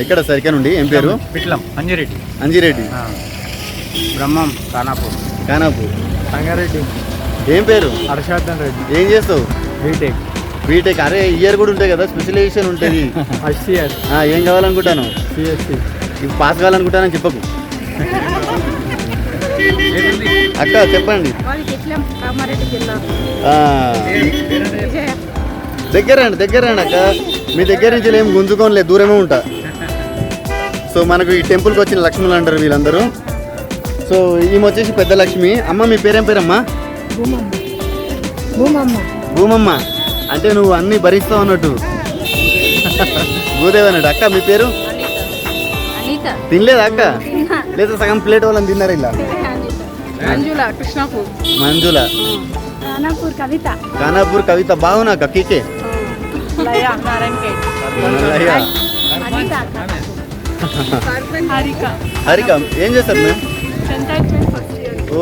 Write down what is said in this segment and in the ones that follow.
ఇక్కడ సరికా నుండి ఏం పేరు? పిట్లం అంజిరెడ్డి. అంజిరెడ్డి. బ్రహ్మం కానాపూర్. కానాపూర్. సంగారెడ్డి. ఏం పేరు? హర్షవర్ధన్ రెడ్డి. ఏం చేస్తావు? బీటెక్. బీటెక్. అరే ఇయర్ కూడా ఉంటాయి కదా, స్పెషలైజేషన్ ఉంటుంది. HCS. ఏం కావాలనుకుంటాను? CSC. ఇప్పుడు పాస్ కావాలనుకుంటానని చెప్పకు. అక్క చెప్పండి. దగ్గరండి అక్క. మీ దగ్గర నుంచి ఏం గుంజుకోనిలేదు, దూరమే ఉంటా. సో మనకు ఈ టెంపుల్కి వచ్చిన లక్ష్ములు అంటారు వీళ్ళందరూ. సో ఈమె వచ్చేసి పెద్ద లక్ష్మి. అమ్మ మీ పేరేం పేరమ్మా? భూమమ్మ. అంటే నువ్వు అన్నీ భరిస్తావు అన్నట్టు. భూదేవి అన్నట్టు. అక్క మీ పేరు? తినలేదా అక్క? లేదా సగం ప్లేట్ వాళ్ళని తిన్నారు ఇలా? మంజుల. కానాపూర్ కవిత. బాగున్నా అక్క. కీకే హరిక. ఏం చేస్తారు మేము?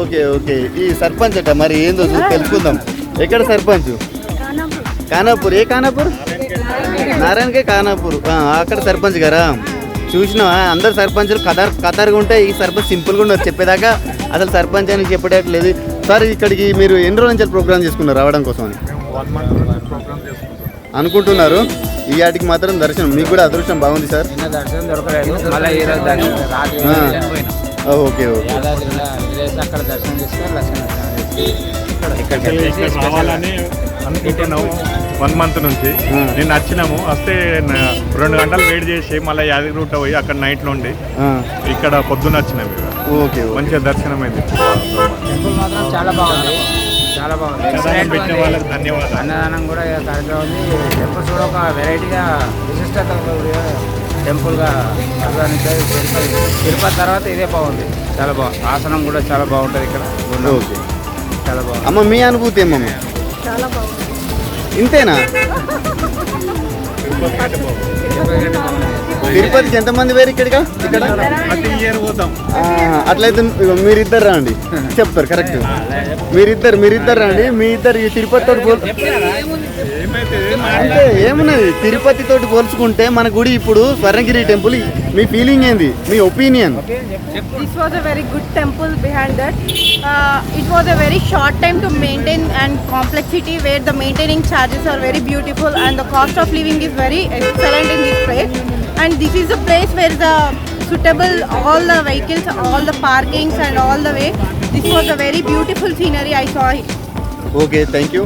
ఓకే. ఈ సర్పంచ్ అట మరి ఏందో తెలుసుకుందాం. ఎక్కడ సర్పంచ్? కానాపూర్. ఏ కానాపూర్? నారాయణకే కానాపూర్. అక్కడ సర్పంచ్ గారా? చూసినావా? అందరు సర్పంచులు కతారుగా ఉంటే ఈ సర్పంచ్ సింపుల్గా ఉన్నారు. చెప్పేదాకా అసలు సర్పంచ్ అని చెప్పేటట్లేదు. సార్ ఇక్కడికి మీరు ఎన్ని రోజుల నుంచి ప్రోగ్రామ్ చేసుకున్నారు రావడం కోసం అని అనుకుంటున్నారు? ఈ ఆటికి మాత్రం దర్శనం మీకు కూడా అదృష్టం బాగుంది సార్. ఓకే. అనుకుంటున్నాము 1 month నుంచి. నేను వచ్చినాము. వస్తే 2 గంటలు వెయిట్ చేసి మళ్ళీ యాదగిరి రూట్ పోయి అక్కడ నైట్ నుండి ఇక్కడ పొద్దున్న వచ్చినాము. ఓకే. మంచిగా దర్శనం అయింది. చాలా బాగుంది. పెట్టిన వాళ్ళకి ధన్యవాదాలు. అన్నదానం కూడా కరెక్ట్గా ఉంది. టెంపుల్స్ కూడా ఒక వెరైటీగా విశిష్టత టెంపుల్గా అభివర్ణించారు. తిరుపతి తర్వాత ఇదే బాగుంది. చాలా బాగుంది. ఆసనం కూడా చాలా బాగుంటుంది ఇక్కడ. ఓకే. చాలా బాగుంది. అమ్మ మీ అనుభూతి ఏమమ్మ? చాలా బాగుంది. ఇంతేనా? తిరుపతికి ఎంతమంది వేరు ఇక్కడ? అట్లయితే మీరిద్దరు రండి, చెప్తారు కరెక్ట్. మీరిద్దరు రండి. మీ ఇద్దరు ఈ తిరుపతి తోటి అంటే ఏమున్నది, తిరుపతి తోటి పోల్చుకుంటే మన గుడి ఇప్పుడు స్వర్ణగిరి టెంపుల్. మీ ఫీలింగ్ ఏంది, మీ opinion? This was a very good temple behind that. It was a very short time to maintain and complexity where the maintaining charges are very beautiful and the cost of living is very excellent in this place. And this is a place where the suitable all the vehicles, all the parkings and all the way. This was a very beautiful scenery I saw. Okay, thank you.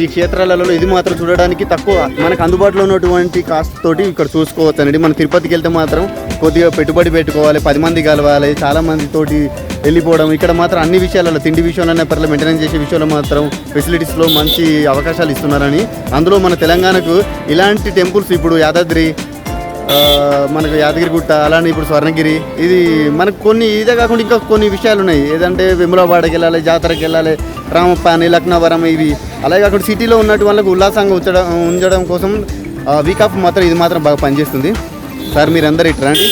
ఈ క్షేత్రాలలో ఇది మాత్రం చూడడానికి తక్కువ, మనకు అందుబాటులో ఉన్నటువంటి cost తోటి ఇక్కడ చూసుకోవచ్చు అండి. మన తిరుపతికి వెళ్తే మాత్రం కొద్దిగా పెట్టుబడి పెట్టుకోవాలి, 10 మంది కలవాలి, చాలా మందితోటి వెళ్ళిపోవడం. ఇక్కడ మాత్రం అన్ని విషయాలలో, తిండి విషయంలోనే పర్లేదు, మెయింటెనెన్స్ చేసే విషయంలో మాత్రం ఫెసిలిటీస్లో మంచి అవకాశాలు ఇస్తున్నారని. అందులో మన తెలంగాణకు ఇలాంటి టెంపుల్స్ ఇప్పుడు యాదాద్రి, మనకు యాదగిరిగుట్ట, అలానే ఇప్పుడు స్వర్ణగిరి, ఇది మనకు కొన్ని ఇదే కాకుండా ఇంకా కొన్ని విషయాలు ఉన్నాయి. ఏదంటే వేములవాడకి వెళ్ళాలి, జాతరకి వెళ్ళాలి, రామప్పాని, లక్నవరం, ఇవి. అలాగే కాకుండా సిటీలో ఉన్నట్టు వాళ్ళకు ఉల్లాసంగా ఉంచడం కోసం వీక్ ఆఫ్ మాత్రం ఇది మాత్రం బాగా పనిచేస్తుంది. సార్ మీరందరూ ఇటు రండి.